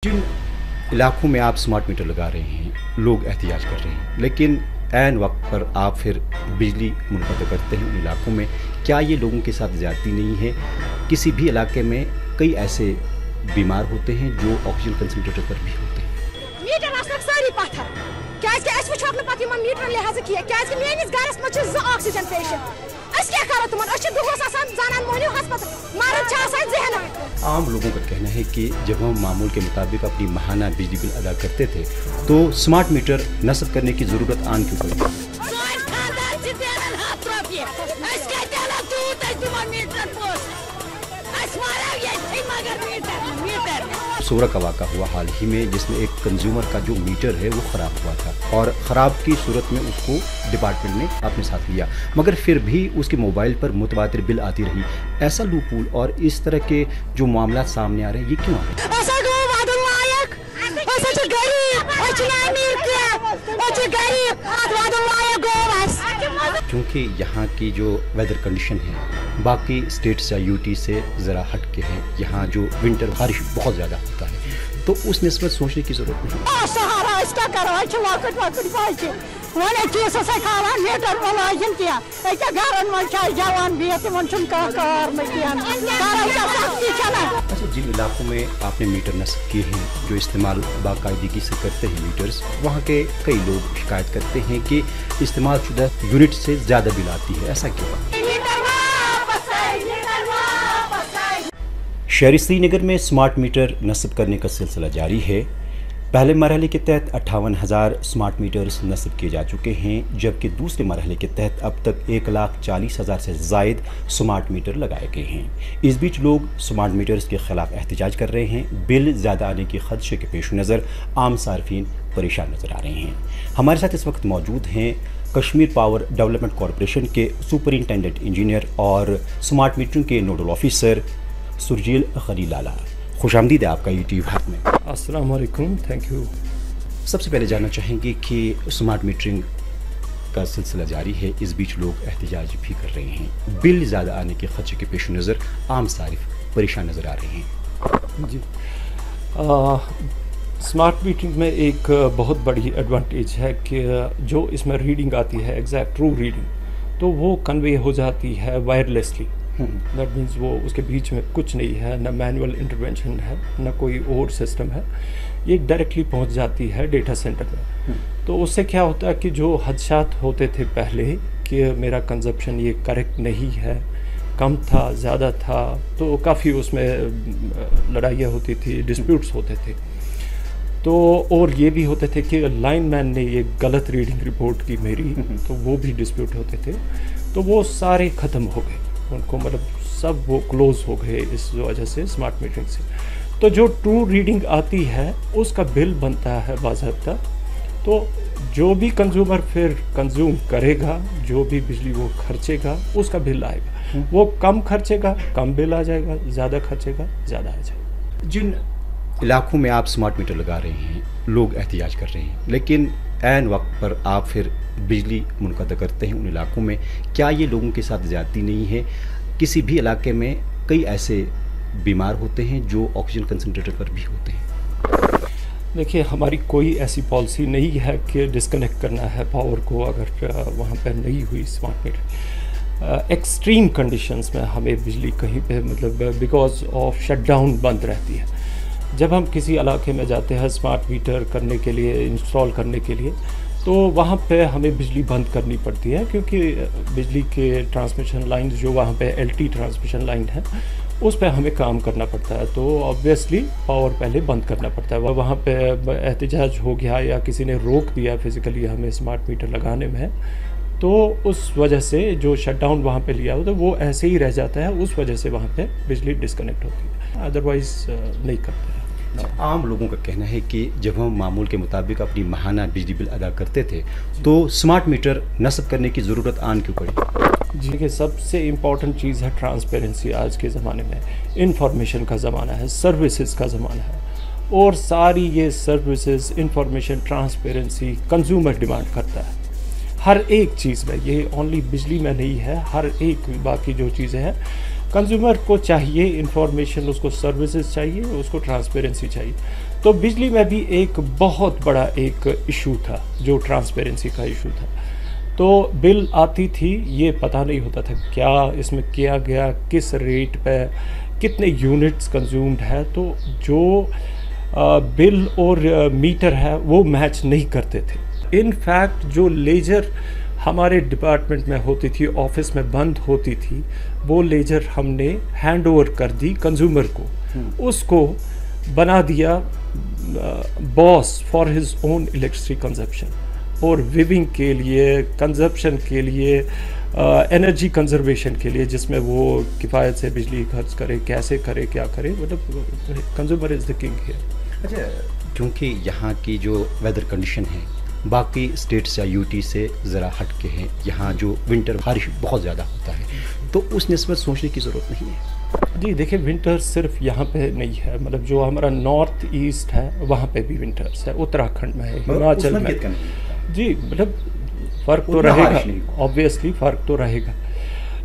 जिन इलाकों में आप स्मार्ट मीटर लगा रहे हैं, लोग एहतियाज कर रहे हैं, लेकिन ऐन वक्त पर आप फिर बिजली मुनक़ता करते हैं उन इलाकों में, क्या ये लोगों के साथ ज़्यादती नहीं है? किसी भी इलाके में कई ऐसे बीमार होते हैं जो ऑक्सीजन कंसनट्रेटर पर भी होते हैं। मीटर सारी पत्थर मीटर लिहाज किया ऑक्सीजन पेशेंट आम लोगों का कहना है कि जब हम मामूल के मुताबिक अपनी माहाना बिजली बिल अदा करते थे तो स्मार्ट मीटर नस्ब करने की ज़रूरत आन क्यों पड़ी? सोरा का वाक़ा हुआ हाल ही में, जिसमें एक कंज्यूमर का जो मीटर है वो ख़राब हुआ था और ख़राब की सूरत में उसको डिपार्टमेंट ने अपने साथ लिया, मगर फिर भी उसके मोबाइल पर मुतवातिर बिल आती रही। ऐसा लूपहोल और इस तरह के जो मामला सामने आ रहे हैं, ये क्यों आ रहे हैं? क्योंकि यहाँ की जो वेदर कंडीशन है बाकी स्टेट्स या यूटी से ज़रा हट के है। यहाँ जो विंटर बारिश बहुत ज़्यादा होता है, तो उस निस्बत सोचने की ज़रूरत नहीं। अच्छा, जिन इलाकों में आपने मीटर नस्ब किए हैं, जो इस्तेमाल बाकायदगी से करते हैं मीटर्स, वहाँ के कई लोग शिकायत करते हैं कि इस्तेमाल शुदा यूनिट से ज़्यादा बिल आती है। ऐसा क्यों? शहरी श्रीनगर में स्मार्ट मीटर नस्ब करने का सिलसिला जारी है। पहले मरहले के तहत 58,000 स्मार्ट मीटर्स नस्ब किए जा चुके हैं, जबकि दूसरे मरहले के तहत अब तक 1,40,000 से ज़ायद स्मार्ट मीटर लगाए गए हैं। इस बीच लोग स्मार्ट मीटर्स के ख़िलाफ़ एहतजाज कर रहे हैं। बिल ज़्यादा आने के खदशे के पेश नज़र आम सार्फिन परेशान नज़र आ रहे हैं। हमारे साथ इस वक्त मौजूद हैं कश्मीर पावर डेवलपमेंट कॉरपोरेशन के सुपरिंटेंडेंट इंजीनियर और स्मार्ट मीटरिंग के नोडल ऑफिसर सुरजील खलील लाला। खुशामदीद है आपका यूट्यूब हाथ में। अस्सलाम वालेकुम, थैंक यू। सबसे पहले जानना चाहेंगे कि स्मार्ट मीटरिंग का सिलसिला जारी है, इस बीच लोग एहतजाज भी कर रहे हैं। बिल ज़्यादा आने के खदशे के पेश नज़र आम सारिफ परेशान नज़र आ रहे हैं। जी, स्मार्ट मीटरिंग में एक बहुत बड़ी एडवांटेज है कि जो इसमें रीडिंग आती है, एग्जैक्ट ट्रू रीडिंग, तो वो कन्वे हो जाती है वायरलेसली। दैट मीन्स वो उसके बीच में कुछ नहीं है, न मैनुअल इंटरवेंशन है, न कोई और सिस्टम है, ये डायरेक्टली पहुंच जाती है डेटा सेंटर में। तो उससे क्या होता है कि जो हदशात होते थे पहले कि मेरा कंजप्शन ये करेक्ट नहीं है, कम था, ज़्यादा था, तो काफ़ी उसमें लड़ाइयाँ होती थी, डिस्प्यूट्स होते थे। तो और ये भी होते थे कि लाइनमैन ने ये गलत रीडिंग रिपोर्ट की मेरी, तो वो भी डिस्प्यूट होते थे। तो वो सारे ख़त्म हो गए, उनको मतलब सब वो क्लोज हो गए इस वजह से, स्मार्ट मीटरिंग से। तो जो ट्रू रीडिंग आती है उसका बिल बनता है बाज़ाब्ता। तो जो भी कंज्यूमर फिर कंज्यूम करेगा, जो भी बिजली वो खर्चेगा, उसका बिल आएगा। वो कम खर्चेगा, कम बिल आ जाएगा, ज़्यादा खर्चेगा, ज़्यादा आ जाएगा। जिन इलाकों में आप स्मार्ट मीटर लगा रहे हैं, लोग एहतियाज कर रहे हैं, लेकिन ऐन वक्त पर आप फिर बिजली मुनक़ता करते हैं उन इलाकों में, क्या ये लोगों के साथ ज़्यादती नहीं है? किसी भी इलाके में कई ऐसे बीमार होते हैं जो ऑक्सीजन कंसनट्रेटर पर भी होते हैं। देखिए, हमारी कोई ऐसी पॉलिसी नहीं है कि डिस्कनेक्ट करना है पावर को अगर वहाँ पर नहीं हुई स्मार्ट मीटर। एक्सट्रीम कंडीशंस में हमें बिजली कहीं पे मतलब बिकॉज ऑफ शटडाउन बंद रहती है। जब हम किसी इलाके में जाते हैं स्मार्ट मीटर करने के लिए, इंस्टॉल करने के लिए, तो वहाँ पे हमें बिजली बंद करनी पड़ती है, क्योंकि बिजली के ट्रांसमिशन लाइन जो वहाँ पे एलटी ट्रांसमिशन लाइन है उस पे हमें काम करना पड़ता है। तो ऑब्वियसली पावर पहले बंद करना पड़ता है। वहाँ पे एहतजाज हो गया या किसी ने रोक दिया फिज़िकली हमें स्मार्ट मीटर लगाने में, तो उस वजह से जो शटडाउन वहाँ पे लिया हो तो वो ऐसे ही रह जाता है, उस वजह से वहाँ पे बिजली डिस्कनेक्ट होती है, अदरवाइज़ नहीं करते हैं। आम लोगों का कहना है कि जब हम मामूल के मुताबिक अपनी माहाना बिजली बिल अदा करते थे तो स्मार्ट मीटर नस्ब करने की ज़रूरत आन क्यों पड़ी? जी, कि सबसे इम्पॉर्टेंट चीज़ है ट्रांसपेरेंसी। आज के ज़माने में इंफॉर्मेशन का ज़माना है, सर्विसेज का ज़माना है, और सारी ये services, information, transparency consumer demand करता है हर एक चीज़ में। ये ओनली बिजली में नहीं है, हर एक बाकी जो चीज़ें हैं कंज्यूमर को चाहिए इंफॉर्मेशन, उसको सर्विसेज चाहिए, उसको ट्रांसपेरेंसी चाहिए। तो बिजली में भी एक बहुत बड़ा एक इशू था, जो ट्रांसपेरेंसी का इशू था। तो बिल आती थी, ये पता नहीं होता था क्या इसमें किया गया, किस रेट पे कितने यूनिट्स कंज्यूम्ड है। तो जो बिल और मीटर है वो मैच नहीं करते थे। इन फैक्ट जो लेजर हमारे डिपार्टमेंट में होती थी, ऑफिस में बंद होती थी, वो लेजर हमने हैंड ओवर कर दी कंज्यूमर को। उसको बना दिया boss for his own electricity consumption, और विविंग के लिए, कंजप्शन के लिए, एनर्जी कंजर्वेशन के लिए, जिसमें वो किफ़ायत से बिजली खर्च करे, कैसे करे, क्या करे, मतलब consumer is the king here. अच्छा, क्योंकि यहाँ की जो वेदर कंडीशन है बाकी स्टेट्स या यूटी से ज़रा हट के हैं, यहाँ जो विंटर बारिश बहुत ज़्यादा होता है, तो उस निस्बत सोचने की ज़रूरत नहीं है। जी देखिए, विंटर सिर्फ यहाँ पे नहीं है, मतलब जो हमारा नॉर्थ ईस्ट है वहाँ पे भी विंटर्स है, उत्तराखंड में है, हिमाचल में। जी मतलब फ़र्क तो रहेगा, ऑब्वियसली फ़र्क तो रहेगा,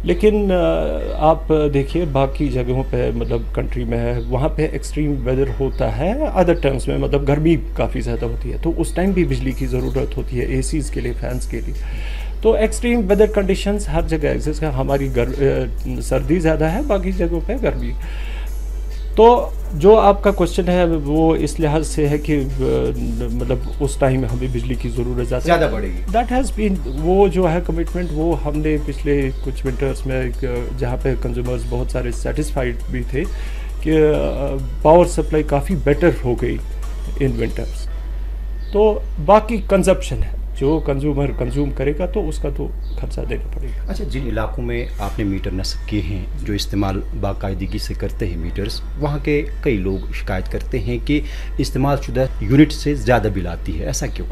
लेकिन आप देखिए बाकी जगहों पे, मतलब कंट्री में है, वहाँ पे एक्सट्रीम वेदर होता है अदर टर्म्स में, मतलब गर्मी काफ़ी ज़्यादा होती है, तो उस टाइम भी बिजली की ज़रूरत होती है, एसीज़ के लिए, फैंस के लिए। तो एक्सट्रीम वेदर कंडीशंस हर जगह एग्जिस्ट है। हमारी सर्दी ज़्यादा है, बाकी जगहों पे गर्मी। तो जो आपका क्वेश्चन है वो इस लिहाज से है कि मतलब उस टाइम हमें बिजली की ज़रूरत ज़्यादा पड़ेगी। दैट हैज़ बीन, वो जो है कमिटमेंट, वो हमने पिछले कुछ विंटर्स में, जहाँ पे कंज्यूमर्स बहुत सारे सेटिस्फाइड भी थे कि पावर सप्लाई काफ़ी बेटर हो गई इन विंटर्स। तो बाकी कंजप्शन है, जो कंज्यूमर कंज्यूम करेगा तो उसका तो खर्चा देना पड़ेगा। अच्छा, जिन इलाकों में आपने मीटर नस्ब किए हैं, जो इस्तेमाल बाकायदगी से करते हैं मीटर्स, वहाँ के कई लोग शिकायत करते हैं कि इस्तेमाल शुदा यूनिट से ज़्यादा बिल आती है, ऐसा क्यों?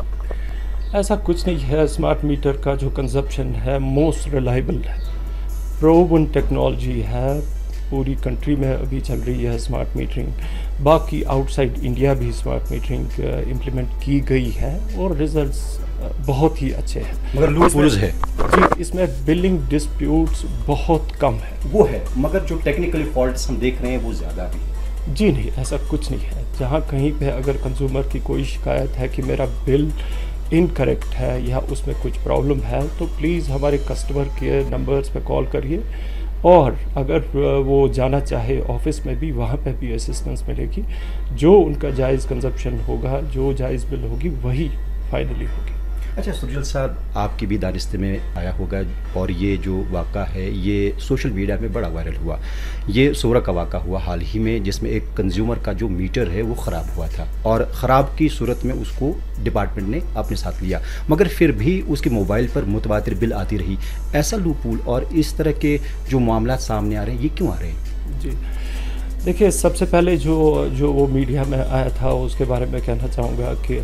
ऐसा कुछ नहीं है। स्मार्ट मीटर का जो कंजप्शन है मोस्ट रिलायबल है, प्रूवन टेक्नोलॉजी है, पूरी कंट्री में अभी चल रही है स्मार्ट मीटरिंग। बाकी आउटसाइड इंडिया भी स्मार्ट मीटरिंग इम्प्लीमेंट की गई है और रिजल्ट्स बहुत ही अच्छे हैं। मगर लूपहोल्स है जी, इसमें बिलिंग डिस्प्यूट्स बहुत कम है। वो है, मगर जो टेक्निकली फॉल्ट्स हम देख रहे हैं वो ज़्यादा भी। जी नहीं, ऐसा कुछ नहीं है। जहाँ कहीं पे अगर कंज्यूमर की कोई शिकायत है कि मेरा बिल इनकरेक्ट है या उसमें कुछ प्रॉब्लम है, तो प्लीज़ हमारे कस्टमर केयर नंबर्स पे कॉल करिए, और अगर वो जाना चाहे ऑफिस में भी, वहाँ पे भी असिस्टेंस मिलेगी। जो उनका जायज़ कंजप्शन होगा, जो जायज़ बिल होगी, वही फाइनली होगी। अच्छा सुरजल साहब, आपकी भी दानिस्ते में आया होगा, और ये जो वाक़ा है ये सोशल मीडिया में बड़ा वायरल हुआ। ये सोरा का वाक़ा हुआ हाल ही में, जिसमें एक कंज्यूमर का जो मीटर है वो ख़राब हुआ था, और ख़राब की सूरत में उसको डिपार्टमेंट ने अपने साथ लिया, मगर फिर भी उसके मोबाइल पर मुतवातिर बिल आती रही। ऐसा लूपहोल और इस तरह के जो मामला सामने आ रहे हैं, ये क्यों आ रहे हैं? जी देखिए, सबसे पहले जो वो मीडिया में आया था उसके बारे में कहना चाहूँगा कि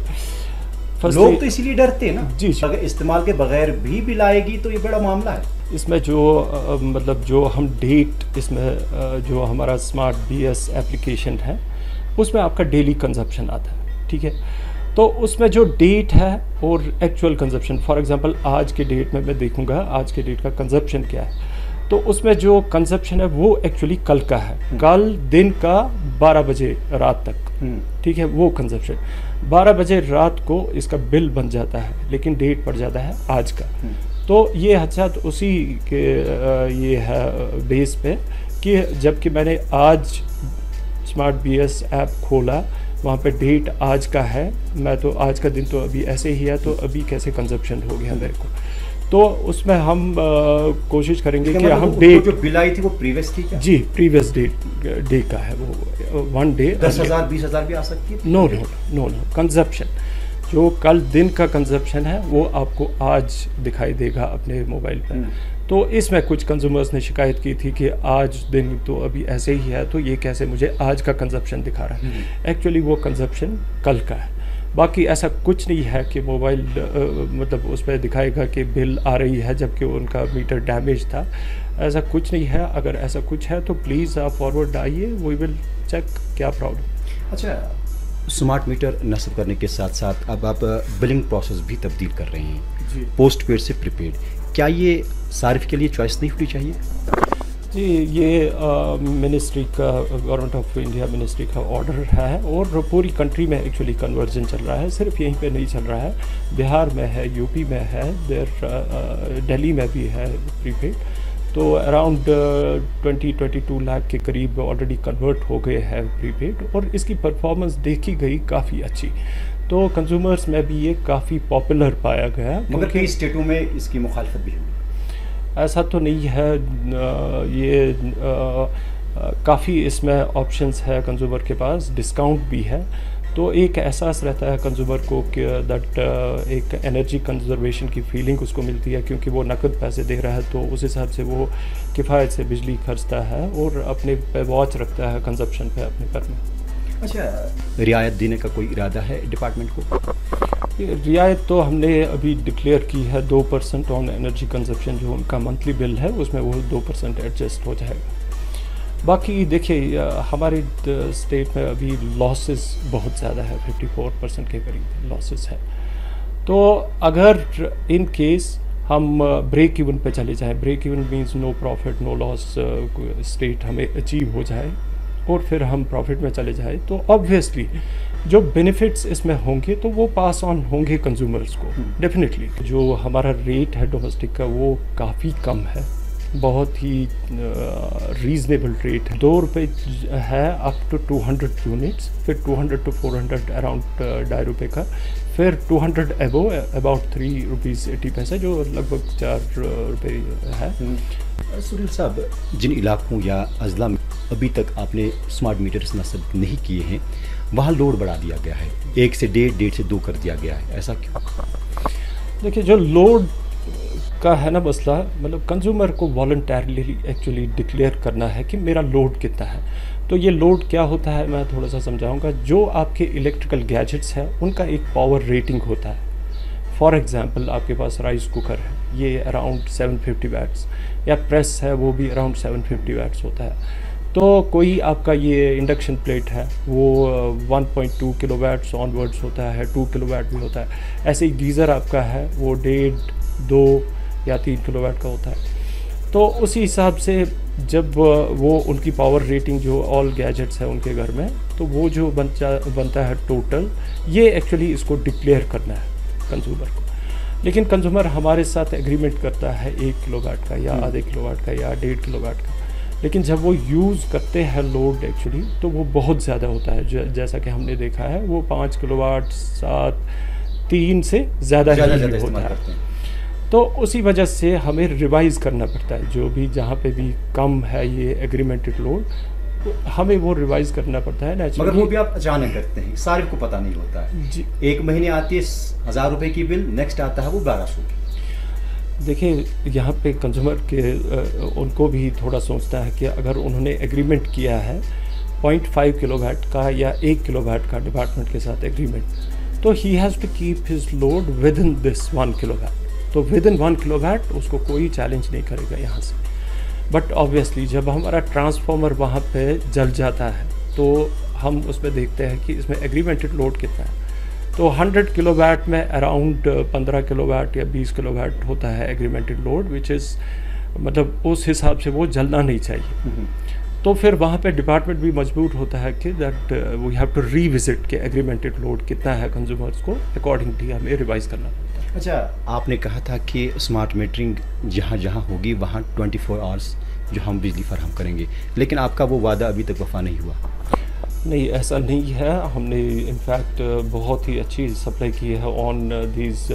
लोग तो इसीलिए डरते हैं ना जी, अगर इस्तेमाल के बगैर भी बिल आएगी तो ये बड़ा मामला है। इसमें जो मतलब जो हम डेट, इसमें जो हमारा स्मार्ट BS एप्लीकेशन है उसमें आपका डेली कंजप्शन आता है, ठीक है। तो उसमें जो डेट है और एक्चुअल कंजप्शन, फॉर एग्जांपल आज के डेट में मैं देखूंगा आज के डेट का कंजप्शन क्या है, तो उसमें जो कंजप्शन है वो एक्चुअली कल का है, कल दिन का 12 बजे रात तक, ठीक है। वो कंजप्शन 12 बजे रात को इसका बिल बन जाता है, लेकिन डेट पड़ जाता है आज का। तो ये अच्छा तो उसी के ये है बेस पे कि जबकि मैंने आज स्मार्ट BS ऐप खोला, वहाँ पे डेट आज का है, मैं तो आज का दिन तो अभी ऐसे ही है, तो अभी कैसे कंजप्शन हो गया मेरे को। तो उसमें हम कोशिश करेंगे कि हम डेट जो बिल आई थी वो प्रीवियस थी क्या? जी, प्रीवियस डे का है वो, 1 डे। 10,000 20,000 भी आ सकती है? नो, कंजप्शन जो कल दिन का कंजप्शन है वो आपको आज दिखाई देगा अपने मोबाइल पर। तो इसमें कुछ कंज्यूमर्स ने शिकायत की थी कि आज दिन तो अभी ऐसे ही है, तो ये कैसे मुझे आज का कंजप्शन दिखा रहा है। एक्चुअली वो कंजप्शन कल का है। बाकी ऐसा कुछ नहीं है कि मोबाइल मतलब उस पर दिखाएगा कि बिल आ रही है जबकि उनका मीटर डैमेज था, ऐसा कुछ नहीं है। अगर ऐसा कुछ है तो प्लीज़ आप फॉरवर्ड आइए, वी विल चेक क्या प्रॉब्लम। अच्छा, स्मार्ट मीटर नस्ब करने के साथ साथ अब आप बिलिंग प्रोसेस भी तब्दील कर रहे हैं, जी। पोस्ट पेड से प्रीपेड, क्या ये सारिफ के लिए चॉइस नहीं होनी चाहिए? जी, ये मिनिस्ट्री का, गवर्नमेंट ऑफ इंडिया मिनिस्ट्री का ऑर्डर है और पूरी कंट्री में एक्चुअली कन्वर्जन चल रहा है, सिर्फ यहीं पे नहीं चल रहा है, बिहार में है, यूपी में है, दिल्ली में भी है प्रीपेड। तो अराउंड 20-22 लाख के करीब ऑलरेडी कन्वर्ट हो गए हैं प्रीपेड और इसकी परफॉर्मेंस देखी गई काफ़ी अच्छी, तो कंज्यूमर्स में भी ये काफ़ी पॉपुलर पाया गया। मगर कई स्टेटों में इसकी मुखालफत भी हुई। ऐसा तो नहीं है, ये काफ़ी इसमें ऑप्शंस है कंज्यूमर के पास, डिस्काउंट भी है, तो एक एहसास रहता है कंज्यूमर को कि दैट एक एनर्जी कंजर्वेशन की फीलिंग उसको मिलती है, क्योंकि वो नकद पैसे दे रहा है तो उस हिसाब से वो किफ़ायत से बिजली खर्चता है और अपने पे वॉच रखता है कंजप्शन पे अपने घर में। अच्छा, रियायत देने का कोई इरादा है डिपार्टमेंट को? रियायत तो हमने अभी डिक्लेयर की है 2% ऑन एनर्जी कंजप्शन, जो उनका मंथली बिल है उसमें वो 2% एडजस्ट हो जाएगा। बाकी देखिए, हमारे स्टेट में अभी लॉसेस बहुत ज़्यादा है, 54% के करीब लॉसेस है, तो अगर इन केस हम ब्रेक इवन पे चले जाएं, break even means no profit no loss state हमें अचीव हो जाए और फिर हम प्रॉफिट में चले जाए, तो ऑब्वियसली जो बेनिफिट्स इसमें होंगे तो वो पास ऑन होंगे कंज्यूमर्स को डेफिनेटली। जो हमारा रेट है डोमेस्टिक का वो काफ़ी कम है, बहुत ही रीज़नेबल रेट है, 2 रुपये है अप टू 200 यूनिट्स, फिर 200 to 400 अराउंड 2.5 रुपये का, फिर 200 एबो अबाउट 3 रुपीज़ 80 पैसे, जो लगभग 4 रुपये है। सुनील साहब, जिन इलाकों या अजला में अभी तक आपने स्मार्ट मीटर्स नस्ब नहीं किए हैं, वहाँ लोड बढ़ा दिया गया है, 1 से 1.5 से 2 कर दिया गया है, ऐसा क्यों? देखिए, जो लोड का है ना मसला, मतलब कंज्यूमर को वॉलंटरली एक्चुअली डिक्लेयर करना है कि मेरा लोड कितना है। तो ये लोड क्या होता है मैं थोड़ा सा समझाऊंगा। जो आपके इलेक्ट्रिकल गैजेट्स हैं उनका एक पावर रेटिंग होता है। फॉर एग्जांपल आपके पास राइस कुकर है, ये अराउंड 750 वैट्स, या प्रेस है वो भी अराउंड 750 वैट्स होता है। तो कोई आपका ये इंडक्शन प्लेट है वो 1.2 किलोवाट्स ऑनवर्ड्स होता है, 2 किलोवाट भी होता है। ऐसे ही गीज़र आपका है वो 1.5, 2 या 3 किलोवाट का होता है। तो उसी हिसाब से जब वो उनकी पावर रेटिंग जो ऑल गैजेट्स है उनके घर में, तो वो जो बनता है टोटल, ये एक्चुअली इसको डिक्लेयर करना है कंज्यूमर को। लेकिन कंज्यूमर हमारे साथ एग्रीमेंट करता है 1 किलोवाट का या आधे किलोवाट का या 1.5 किलोवाट का, लेकिन जब वो यूज़ करते हैं लोड एक्चुअली तो वो बहुत ज़्यादा होता है। जैसा कि हमने देखा है वो 5 किलोवाट 3 से ज़्यादा ही होता है। तो उसी वजह से हमें रिवाइज़ करना पड़ता है, जो भी जहाँ पे भी कम है ये एग्रीमेंटेड लोड, तो हमें वो रिवाइज़ करना पड़ता है नेचुरली। मगर वो भी आप अचानक करते हैं, सारे को पता नहीं होता है जी। 1 महीने आती है 1000 रुपये की बिल, नेक्स्ट आता है वो 1200 की। देखिए, यहाँ पे कंज्यूमर के उनको भी थोड़ा सोचता है कि अगर उन्होंने एग्रीमेंट किया है 0.5 किलोवाट का या 1 किलोवाट का डिपार्टमेंट के साथ एग्रीमेंट, तो he has to keep his load within this 1 kilowatt. तो विद इन 1 किलोवाट उसको कोई चैलेंज नहीं करेगा यहाँ से। बट ऑब्वियसली जब हमारा ट्रांसफार्मर वहाँ पे जल जाता है तो हम उसमें देखते हैं कि इसमें एग्रीमेंटेड लोड कितना है। तो 100 किलोवाट में अराउंड 15 किलोवाट या 20 किलोवाट होता है एग्रीमेंटेड लोड, विच इज़ मतलब उस हिसाब से वो जलना नहीं चाहिए। तो फिर वहाँ पे डिपार्टमेंट भी मजबूर होता है कि that we have to revisit के एग्रीमेंटेड लोड कितना है कंज्यूमर्स को अकॉर्डिंगली हमें रिवाइज़ करना पड़ता है। अच्छा, आपने कहा था कि स्मार्ट मीटरिंग जहाँ जहाँ होगी वहाँ 24 आवर्स जो हम बिजली फराहम करेंगे, लेकिन आपका वो वादा अभी तक वफा नहीं हुआ। नहीं, ऐसा नहीं है। हमने इनफैक्ट बहुत ही अच्छी सप्लाई की है on these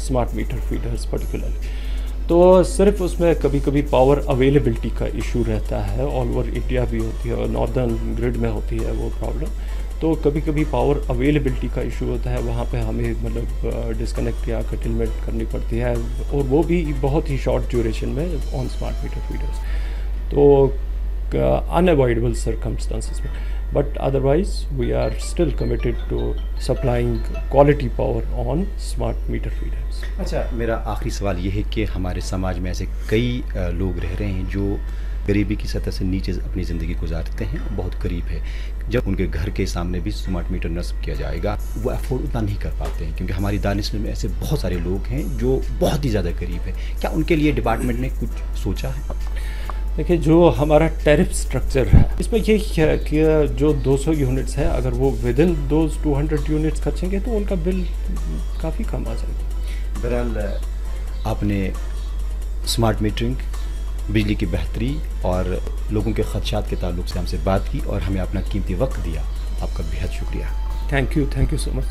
smart meter feeders particularly. तो सिर्फ उसमें कभी कभी पावर अवेलेबिलिटी का इशू रहता है, ऑल ओवर इंडिया भी होती है और नॉर्दर्न ग्रिड में होती है वो प्रॉब्लम। तो कभी कभी पावर अवेलेबिलिटी का इशू होता है, वहाँ पे हमें मतलब डिस्कनेक्ट या कटिलमेंट करनी पड़ती है, और वो भी बहुत ही शॉर्ट ड्यूरेशन में ऑन स्मार्ट मीटर फीडर्स। तो अनअवॉइडेबल सर्कमस्टांसेस में, but otherwise we are still committed to supplying quality power on smart meter feeders. अच्छा, मेरा आखिरी सवाल ये है कि हमारे समाज में ऐसे कई लोग रह रहे हैं जो गरीबी की सतह से नीचे अपनी ज़िंदगी गुजारते हैं, बहुत करीब है। जब उनके घर के सामने भी स्मार्ट मीटर नस्ब किया जाएगा वो अफोर्ड उतना नहीं कर पाते हैं, क्योंकि हमारी दानिश में ऐसे बहुत सारे लोग हैं जो बहुत ही ज़्यादा करीब है। क्या उनके लिए डिपार्टमेंट ने कुछ सोचा है? देखिए, जो हमारा टैरिफ स्ट्रक्चर है इसमें यही है कि जो 200 यूनिट्स है, अगर वो विद इन दोज 200 यूनिट्स खर्चेंगे तो उनका बिल काफ़ी कम आ जाएगा। बहरहाल आपने स्मार्ट मीटरिंग, बिजली की बेहतरी और लोगों के खदशात के ताल्लुक से हमसे बात की और हमें अपना कीमती वक्त दिया। आपका बेहद शुक्रिया। Thank you so much.